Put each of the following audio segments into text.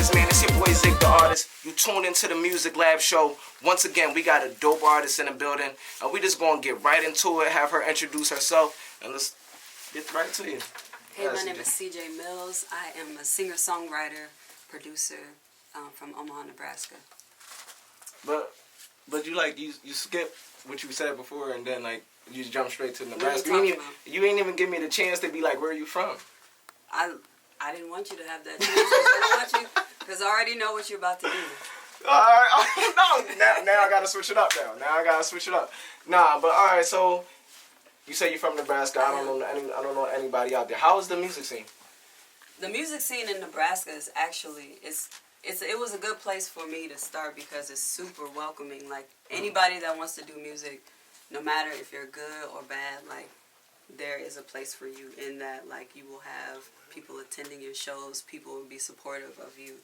business, man. It's your boy Zig the Artist. You tuned into the Music Lab Show. Once again, we got a dope artist in the building. And we just gonna get right into it, have her introduce herself, and let's get right to you. Hey, my name is CJ Mills. I am a singer-songwriter, producer from Omaha, Nebraska. But you skip what you said before, and then like you just jump straight to Nebraska. You ain't even give me the chance to be like, where are you from? I didn't want you to have that chance. I didn't want you, because I already know what you're about to do. Alright, no, now I gotta switch it up Nah, but alright, so you say you're from Nebraska. I don't know anybody out there. How is the music scene? The music scene in Nebraska is actually it was a good place for me to start because it's super welcoming. Like anybody that wants to do music, no matter if you're good or bad, like there is a place for you in that. Like you will have people attending your shows, people will be supportive of you.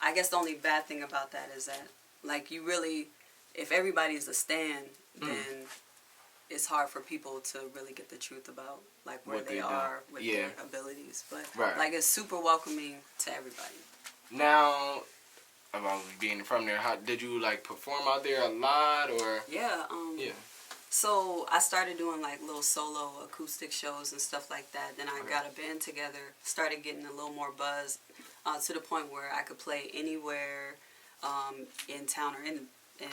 I guess the only bad thing about that is that like you really, if everybody's a stan, then it's hard for people to really get the truth about like where they are with their abilities. But like it's super welcoming to everybody. Now, about being from there, how did you like perform out there a lot or? Yeah. So I started doing like little solo acoustic shows and stuff like that. Then I got a band together, started getting a little more buzz to the point where I could play anywhere in town or in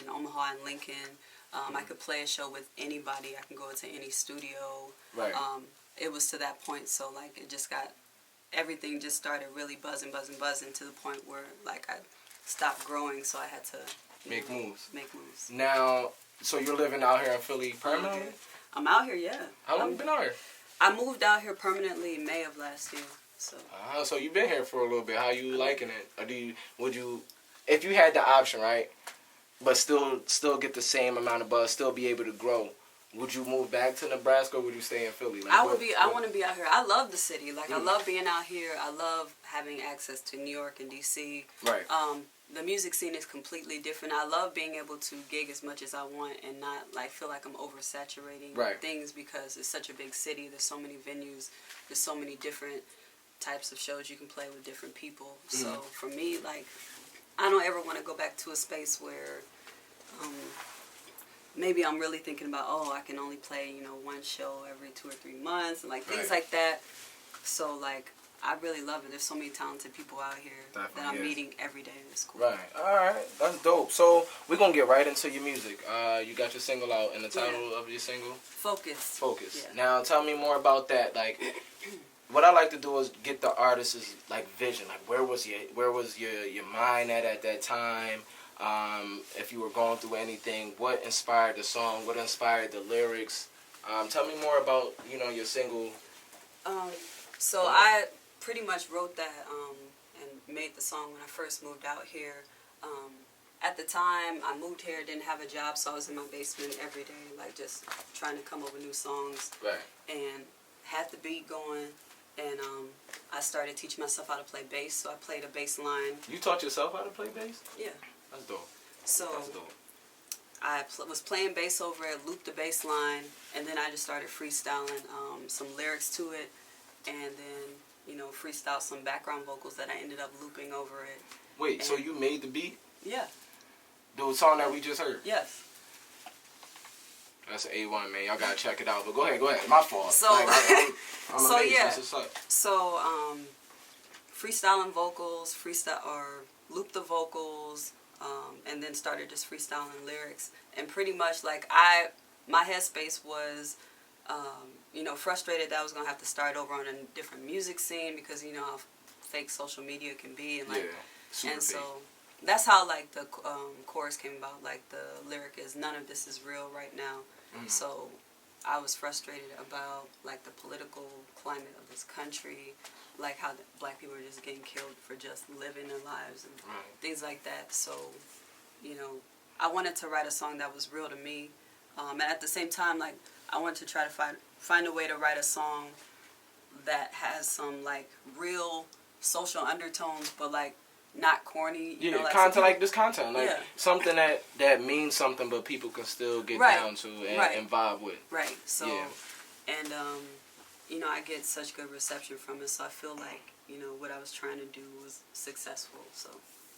Omaha and Lincoln. I could play a show with anybody. I can go to any studio. Right. It was to that point, so like it just got, everything just started really buzzing to the point where like I stopped growing, so I had to make moves. Now, so you're living out here in Philly permanently? I'm out here, yeah. How long you been out here? I moved out here permanently in May of last year. So. So you've been here for a little bit. How you liking it? Or would you, if you had the option, right, but still get the same amount of buzz, still be able to grow, would you move back to Nebraska or would you stay in Philly? Like, I want to be out here. I love the city. Like I love being out here. I love having access to New York and DC. Right. The music scene is completely different. I love being able to gig as much as I want and not like feel like I'm oversaturating things because it's such a big city. There's so many venues. There's so many different types of shows you can play with different people. So for me, like, I don't ever want to go back to a space where maybe I'm really thinking about, I can only play, one show every 2 or 3 months and like things like that. So like, I really love it. There's so many talented people out here that I'm meeting every day. It's cool. Right. All right. That's dope. So we're going to get right into your music. You got your single out, and the title of your single? Focus. Yeah. Now tell me more about that. Like, what I like to do is get the artist's like vision. Like, where was your mind at that time? If you were going through anything, what inspired the song? What inspired the lyrics? Tell me more about your single. So I pretty much wrote that and made the song when I first moved out here. At the time, I moved here, didn't have a job, so I was in my basement every day, like just trying to come up with new songs. Right. And had the beat going, and I started teaching myself how to play bass, so I played a bass line. You taught yourself how to play bass? Yeah. That's dope. So I was playing bass over it, looped the bass line, and then I just started freestyling some lyrics to it, and then freestyle some background vocals that I ended up looping over it. Wait, so you made the beat? Yeah. The song that we just heard? Yes. That's an A1, man. Y'all gotta check it out. But go ahead. My fault. So, I'm amazed. So, freestyling vocals, loop the vocals, and then started just freestyling lyrics. And pretty much, like, my headspace was, frustrated that I was gonna have to start over on a different music scene because how fake social media can be, and like, so that's how like the chorus came about. Like the lyric is, "None of this is real right now." So I was frustrated about like the political climate of this country, like how black people are just getting killed for just living their lives and things like that. So, I wanted to write a song that was real to me, and at the same time, like I wanted to try to find a way to write a song that has some like real social undertones, but like not corny. Like content like this content, like something that means something, but people can still get down to and vibe with. Right. So, and you know, I get such good reception from it, so I feel like, you know, what I was trying to do was successful. So,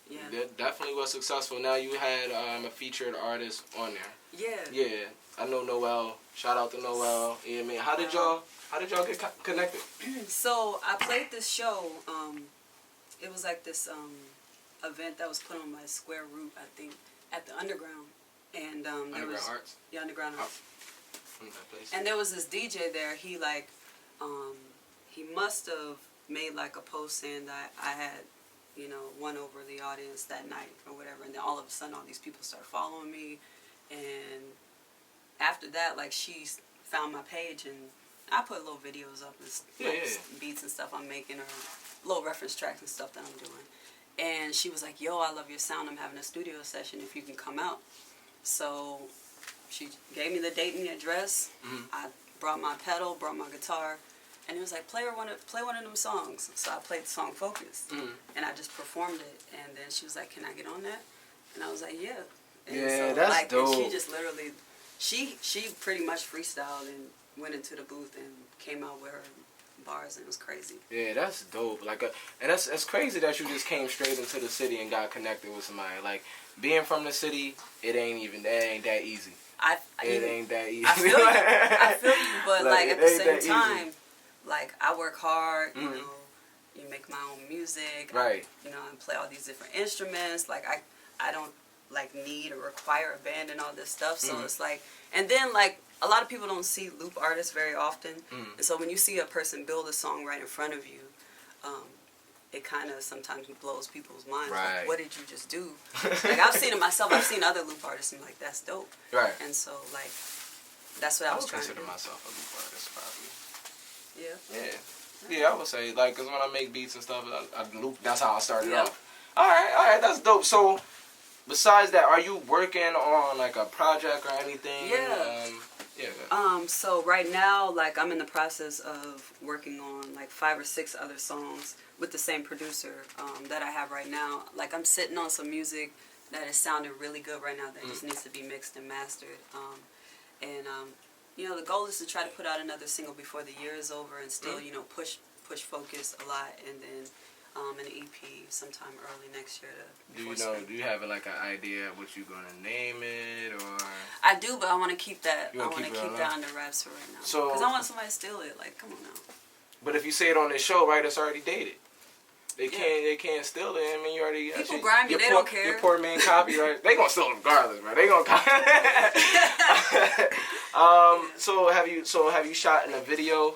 yeah. That definitely was successful. Now you had a featured artist on there. Yeah. Yeah, I know Noel. Shout out to Noel. Yeah, man. How did y'all get connected? So I played this show. It was like this event that was put on by Square Root, I think, at the Underground. And there Underground was Arts? Yeah, Underground Arts. From that place. And there was this DJ there. He like he must have made like a post saying that I had, you know, won over the audience that night or whatever. And then all of a sudden, all these people started following me. And after that, like, she found my page, and I put little videos up and beats and stuff I'm making, or little reference tracks and stuff that I'm doing. And she was like, yo, I love your sound. I'm having a studio session if you can come out. So she gave me the date and the address. Mm-hmm. I brought my pedal, brought my guitar, and it was like, play one of them songs. So I played the song Focus, and I just performed it. And then she was like, can I get on that? And I was like, yeah. And yeah, so, that's like, dope. And she just literally, she pretty much freestyled and went into the booth and came out with her bars, and it was crazy. Yeah, that's dope. Like, and that's crazy that you just came straight into the city and got connected with somebody. Like, being from the city, it ain't that easy. It ain't that easy. I feel you, but like at the same easy. time, like, I work hard. You know, you make my own music. Right. You know, I play all these different instruments. Like, I don't like need or require a band and all this stuff. So it's like, and then like, a lot of people don't see loop artists very often. And so when you see a person build a song right in front of you, it kind of sometimes blows people's minds. Right. Like, what did you just do? Like, I've seen it myself. I've seen other loop artists, and like, that's dope. Right. And so, like, that's what I was trying to do. consider myself a loop artist, probably. Yeah. Yeah, I would say, like, because when I make beats and stuff, I loop. That's how I started off. All right, that's dope. So, besides that, are you working on like a project or anything? Yeah. So right now, like, I'm in the process of working on like 5 or 6 other songs with the same producer that I have right now. Like, I'm sitting on some music that is sounding really good right now that just needs to be mixed and mastered. You know, the goal is to try to put out another single before the year is over, and still, you know, push Focus a lot, and then an EP sometime early next year. Do you have like an idea of what you're gonna name it, or? I do, but I want to keep that. I want to keep that under wraps for right now. So, because I want somebody to steal it. Like, come on now. But if you say it on this show, right, it's already dated. They can't steal it. I mean, you already. People grimy. They don't care. Your poor man copyright. They gonna steal it regardless, right? They gonna copy. So have you shot in a video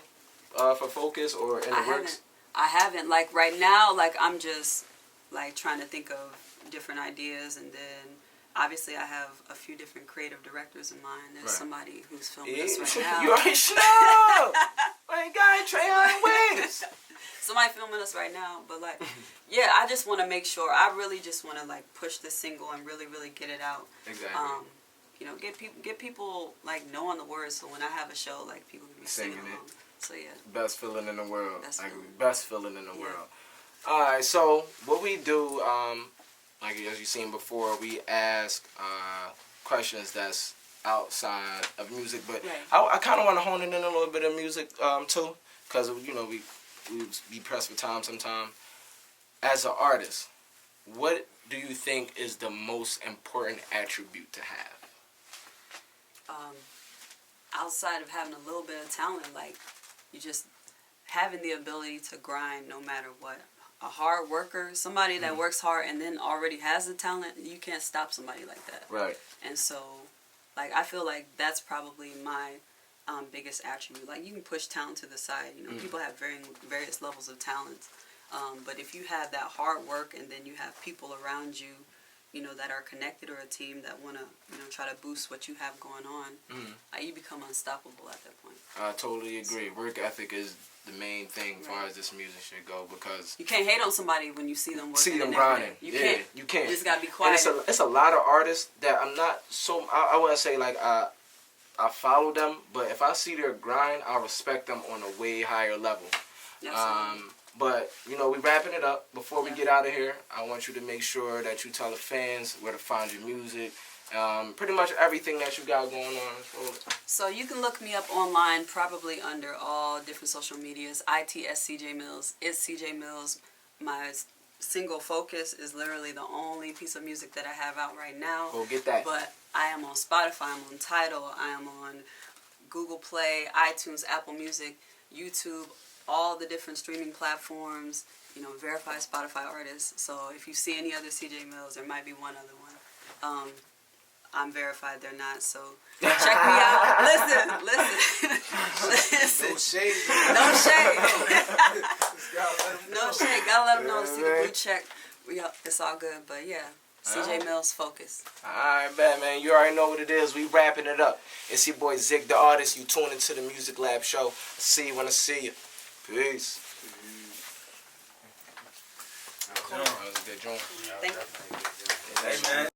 for Focus or in the works? I haven't. Like, right now, like, I'm just like trying to think of different ideas, and then obviously I have a few different creative directors in mind. There's somebody who's filming this right now. You already know. My guy Trey on Wings. Somebody filming us right now, but like, yeah, I just want to make sure. I really just want to like push this single and really get it out. Exactly. You know, get people like knowing the words, so when I have a show, like, people can be singing along. So yeah. Best feeling in the world. Best feeling in the world. All right. So what we do, like as you've seen before, we ask questions that's outside of music, but I kind of want to hone in a little bit of music too, because you know we be pressed for time sometime. As an artist, what do you think is the most important attribute to have? Outside of having a little bit of talent, like, you just having the ability to grind no matter what. A hard worker, somebody that works hard and then already has the talent, you can't stop somebody like that. Right. And so, like, I feel like that's probably my biggest attribute. Like, you can push talent to the side. You know, people have various levels of talent. But if you have that hard work and then you have people around you, you know, that are connected, or a team that want to, you know, try to boost what you have going on, you become unstoppable at that point. I totally agree. Work ethic is the main thing as far as this music should go, because you can't hate on somebody when you see them working. See them grinding. You can't. You can't. You just gotta be quiet. And it's a lot of artists that I'm not so. I wouldn't say like I follow them, but if I see their grind, I respect them on a way higher level. But, you know, we wrapping it up. Before we get out of here, I want you to make sure that you tell the fans where to find your music, pretty much everything that you got going on. So you can look me up online, probably under all different social medias. ITS CJ Mills. It's CJ Mills. My single Focus is literally the only piece of music that I have out right now. Go get that. But I am on Spotify, I'm on Tidal, I am on Google Play, iTunes, Apple Music, YouTube, all the different streaming platforms, you know, verified Spotify artists. So if you see any other CJ Mills, there might be one other one. I'm verified, they're not, so check me out. Listen. No shade. No shade. No shade. Gotta let them know to see the blue check. It's all good, but yeah. CJ Mills Focus. Alright, man. You already know what it is. We wrapping it up. It's your boy Zig the Artist. You tune into the Music Lab Show. See you when I see you. Peace. Cool. That was a good joint. Thank you. Hey, man.